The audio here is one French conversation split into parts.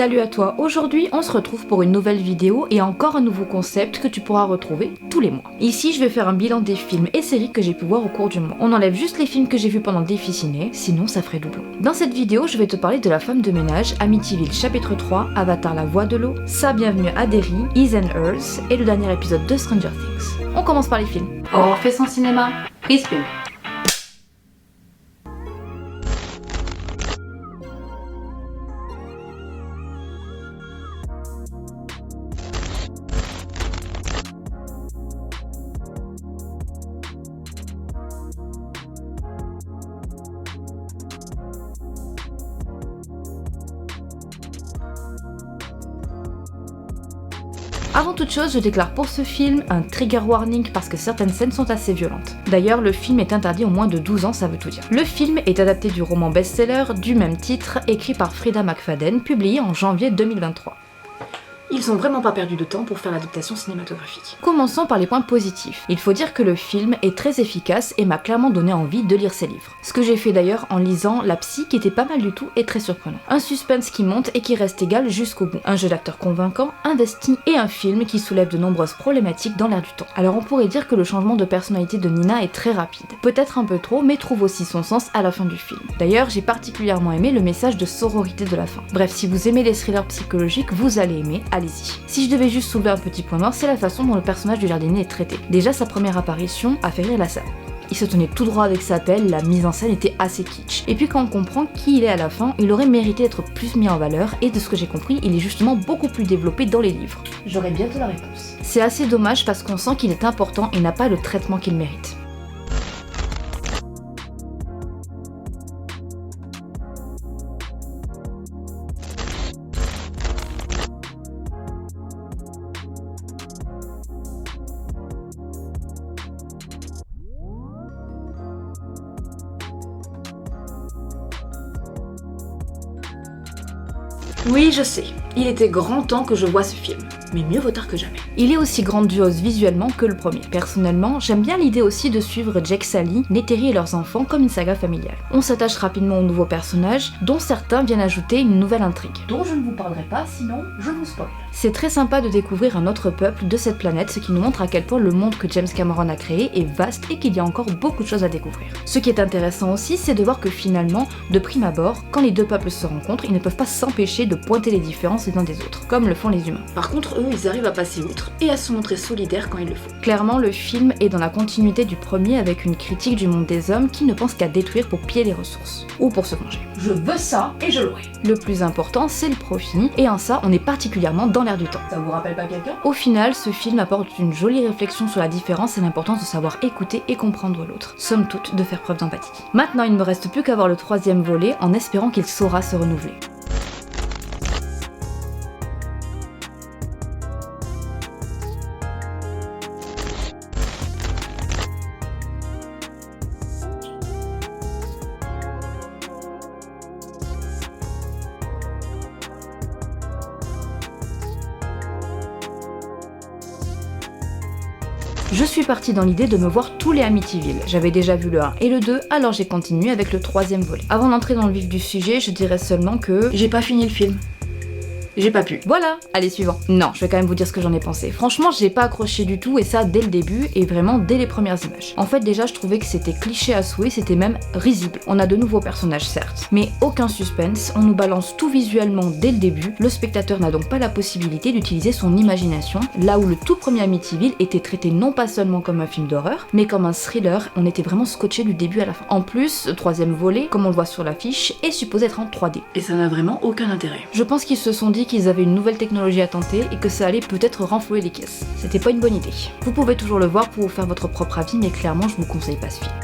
Salut à toi, aujourd'hui on se retrouve pour une nouvelle vidéo et encore un nouveau concept que tu pourras retrouver tous les mois. Ici je vais faire un bilan des films et séries que j'ai pu voir au cours du mois. On enlève juste les films que j'ai vus pendant le défi ciné, sinon ça ferait doublon. Dans cette vidéo je vais te parler de La femme de ménage, Amityville chapitre 3, Avatar la voix de l'eau, Sa bienvenue à Derry, Is and Hers et le dernier épisode de Stranger Things. On commence par les films. On fait son cinéma, prise pub. Avant toute chose, je déclare pour ce film un trigger warning parce que certaines scènes sont assez violentes. D'ailleurs, le film est interdit aux moins de 12 ans, ça veut tout dire. Le film est adapté du roman best-seller du même titre, écrit par Frida McFadden, publié en janvier 2023. Ils ont vraiment pas perdu de temps pour faire l'adaptation cinématographique. Commençons par les points positifs. Il faut dire que le film est très efficace et m'a clairement donné envie de lire ses livres. Ce que j'ai fait d'ailleurs en lisant La Psy qui était pas mal du tout et très surprenant. Un suspense qui monte et qui reste égal jusqu'au bout. Un jeu d'acteur convaincant, investi et un film qui soulève de nombreuses problématiques dans l'air du temps. Alors on pourrait dire que le changement de personnalité de Nina est très rapide. Peut-être un peu trop, mais trouve aussi son sens à la fin du film. D'ailleurs, j'ai particulièrement aimé le message de sororité de la fin. Bref, si vous aimez les thrillers psychologiques, vous allez aimer, allez-y. Si je devais juste soulever un petit point noir, c'est la façon dont le personnage du jardinier est traité. Déjà, sa première apparition a fait rire la salle. Il se tenait tout droit avec sa pelle, la mise en scène était assez kitsch. Et puis quand on comprend qui il est à la fin, il aurait mérité d'être plus mis en valeur, et de ce que j'ai compris, il est justement beaucoup plus développé dans les livres. J'aurai bientôt la réponse. C'est assez dommage parce qu'on sent qu'il est important et n'a pas le traitement qu'il mérite. Oui, je sais, il était grand temps que je voie ce film, mais mieux vaut tard que jamais. Il est aussi grandiose visuellement que le premier. Personnellement, j'aime bien l'idée aussi de suivre Jake Sully, Neytiri et leurs enfants comme une saga familiale. On s'attache rapidement aux nouveaux personnages, dont certains viennent ajouter une nouvelle intrigue, dont je ne vous parlerai pas, sinon je vous spoil. C'est très sympa de découvrir un autre peuple de cette planète, ce qui nous montre à quel point le monde que James Cameron a créé est vaste et qu'il y a encore beaucoup de choses à découvrir. Ce qui est intéressant aussi, c'est de voir que finalement, de prime abord, quand les deux peuples se rencontrent, ils ne peuvent pas s'empêcher de pointer les différences les uns des autres, comme le font les humains. Par contre, eux, ils arrivent à passer outre et à se montrer solidaires quand il le faut. Clairement, le film est dans la continuité du premier avec une critique du monde des hommes qui ne pense qu'à détruire pour piller les ressources, ou pour se venger. Je veux ça et je l'aurai. Le plus important, c'est le profit, et en ça, on est particulièrement dans l'air du temps. Ça vous rappelle pas quelqu'un ? Au final, ce film apporte une jolie réflexion sur la différence et l'importance de savoir écouter et comprendre l'autre. Somme toute, de faire preuve d'empathie. Maintenant, il ne me reste plus qu'à voir le troisième volet en espérant qu'il saura se renouveler. Je suis partie dans l'idée de me voir tous les Amityville. J'avais déjà vu le 1 et le 2, alors j'ai continué avec le troisième volet. Avant d'entrer dans le vif du sujet, je dirais seulement que j'ai pas fini le film. J'ai pas pu. Voilà, allez suivant. Non, je vais quand même vous dire ce que j'en ai pensé. Franchement, j'ai pas accroché du tout et ça dès le début et vraiment dès les premières images. En fait, déjà, je trouvais que c'était cliché à souhait, c'était même risible. On a de nouveaux personnages, certes, mais aucun suspense, on nous balance tout visuellement dès le début. Le spectateur n'a donc pas la possibilité d'utiliser son imagination, là où le tout premier Amityville était traité non pas seulement comme un film d'horreur, mais comme un thriller, on était vraiment scotché du début à la fin. En plus, le troisième volet, comme on le voit sur l'affiche, est supposé être en 3D. Et ça n'a vraiment aucun intérêt. Je pense qu'ils se sont dit qu'ils avaient une nouvelle technologie à tenter et que ça allait peut-être renflouer les caisses. C'était pas une bonne idée. Vous pouvez toujours le voir pour vous faire votre propre avis, mais clairement je vous conseille pas ce film.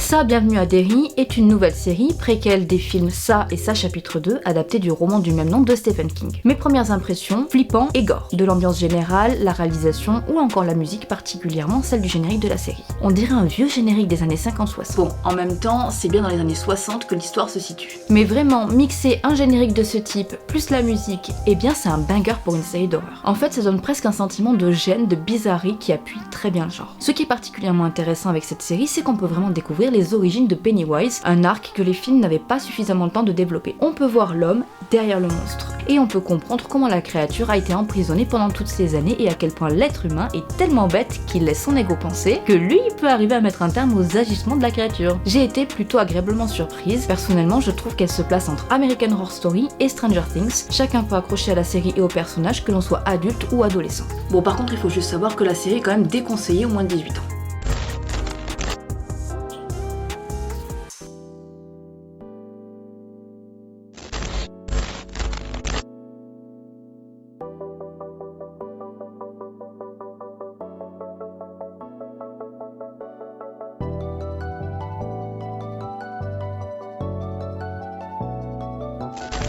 Ça, Bienvenue à Derry est une nouvelle série, préquelle des films Ça et Ça chapitre 2, adapté du roman du même nom de Stephen King. Mes premières impressions, flippant et gore. De l'ambiance générale, la réalisation ou encore la musique, particulièrement celle du générique de la série. On dirait un vieux générique des années 50-60. Bon, en même temps, c'est bien dans les années 60 que l'histoire se situe. Mais vraiment, mixer un générique de ce type, plus la musique, eh bien c'est un banger pour une série d'horreur. En fait, ça donne presque un sentiment de gêne, de bizarrerie qui appuie très bien le genre. Ce qui est particulièrement intéressant avec cette série, c'est qu'on peut vraiment découvrir les origines de Pennywise, un arc que les films n'avaient pas suffisamment le temps de développer. On peut voir l'homme derrière le monstre, et on peut comprendre comment la créature a été emprisonnée pendant toutes ces années et à quel point l'être humain est tellement bête qu'il laisse son ego penser que lui peut arriver à mettre un terme aux agissements de la créature. J'ai été plutôt agréablement surprise. Personnellement, je trouve qu'elle se place entre American Horror Story et Stranger Things. Chacun peut accrocher à la série et aux personnages, que l'on soit adulte ou adolescent. Bon, par contre, il faut juste savoir que la série est quand même déconseillée aux moins de 18 ans.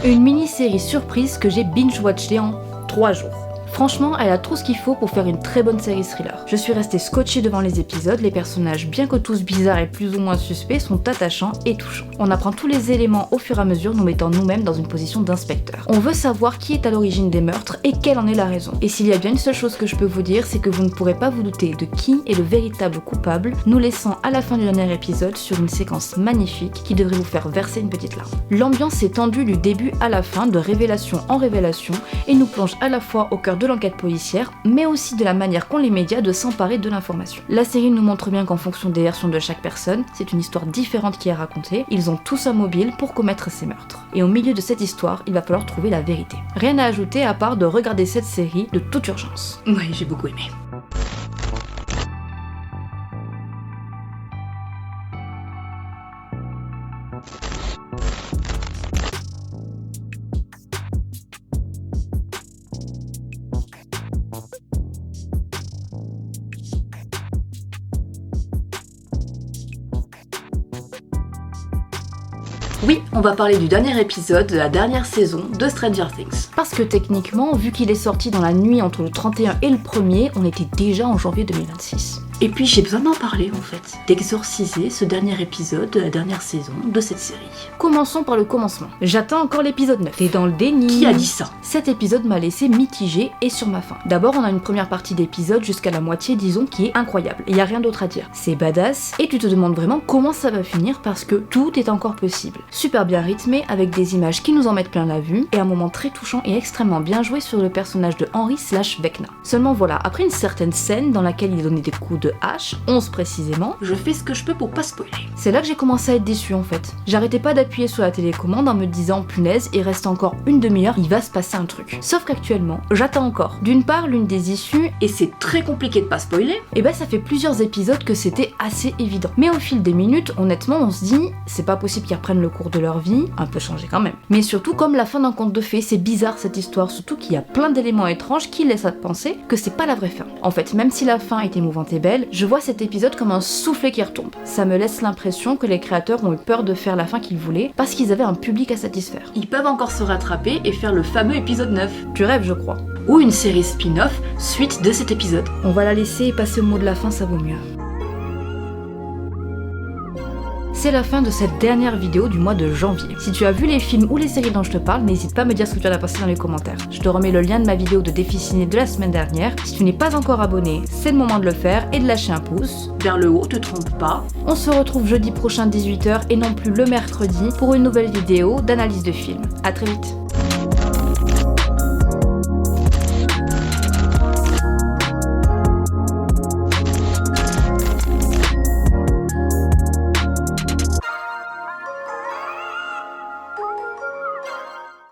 Une mini-série surprise que j'ai binge-watchée en 3 jours. Franchement, elle a tout ce qu'il faut pour faire une très bonne série thriller. Je suis restée scotchée devant les épisodes, les personnages, bien que tous bizarres et plus ou moins suspects, sont attachants et touchants. On apprend tous les éléments au fur et à mesure, nous mettant nous-mêmes dans une position d'inspecteur. On veut savoir qui est à l'origine des meurtres et quelle en est la raison. Et s'il y a bien une seule chose que je peux vous dire, c'est que vous ne pourrez pas vous douter de qui est le véritable coupable, nous laissant à la fin du dernier épisode sur une séquence magnifique qui devrait vous faire verser une petite larme. L'ambiance est tendue du début à la fin, de révélation en révélation, et nous plonge à la fois au cœur de l'enquête policière, mais aussi de la manière qu'ont les médias de s'emparer de l'information. La série nous montre bien qu'en fonction des versions de chaque personne, c'est une histoire différente qui est racontée, ils ont tous un mobile pour commettre ces meurtres. Et au milieu de cette histoire, il va falloir trouver la vérité. Rien à ajouter à part de regarder cette série de toute urgence. Oui, j'ai beaucoup aimé. Oui, on va parler du dernier épisode de la dernière saison de Stranger Things. Parce que techniquement, vu qu'il est sorti dans la nuit entre le 31 et le 1er, on était déjà en janvier 2026. Et puis j'ai besoin d'en parler en fait, d'exorciser ce dernier épisode de la dernière saison de cette série. Commençons par le commencement. J'attends encore l'épisode 9. T'es dans le déni. Qui a dit ça? Cet épisode m'a laissé mitigée et sur ma faim. D'abord, on a une première partie d'épisode jusqu'à la moitié, disons, qui est incroyable. Il y a rien d'autre à dire. C'est badass et tu te demandes vraiment comment ça va finir parce que tout est encore possible. Super bien rythmé avec des images qui nous en mettent plein la vue et un moment très touchant et extrêmement bien joué sur le personnage de Henry / Vecna. Seulement voilà, après une certaine scène dans laquelle il donnait des coups de hache, 11 précisément, je fais ce que je peux pour pas spoiler. C'est là que j'ai commencé à être déçue en fait. J'arrêtais pas d'appuyer sur la télécommande en me disant punaise, il reste encore une demi-heure, il va se passer un truc. Sauf qu'actuellement, j'attends encore. D'une part, l'une des issues, et c'est très compliqué de pas spoiler, et ben ça fait plusieurs épisodes que c'était assez évident. Mais au fil des minutes, honnêtement, on se dit, c'est pas possible qu'ils reprennent le cours de leur vie, un peu changé quand même. Mais surtout, comme la fin d'un conte de fées, c'est bizarre cette histoire, surtout qu'il y a plein d'éléments étranges qui laissent à penser que c'est pas la vraie fin. En fait, même si la fin est émouvante et belle, je vois cet épisode comme un soufflet qui retombe. Ça me laisse l'impression que les créateurs ont eu peur de faire la fin qu'ils voulaient parce qu'ils avaient un public à satisfaire. Ils peuvent encore se rattraper et faire le fameux épisode 9. Tu rêves, je crois. Ou une série spin-off suite de cet épisode. On va la laisser et passer au mot de la fin, ça vaut mieux. C'est la fin de cette dernière vidéo du mois de janvier. Si tu as vu les films ou les séries dont je te parle, n'hésite pas à me dire ce que tu en as pensé dans les commentaires. Je te remets le lien de ma vidéo de défi ciné de la semaine dernière. Si tu n'es pas encore abonné, c'est le moment de le faire et de lâcher un pouce. Vers le haut, te trompe pas. On se retrouve jeudi prochain 18h et non plus le mercredi pour une nouvelle vidéo d'analyse de film. À très vite.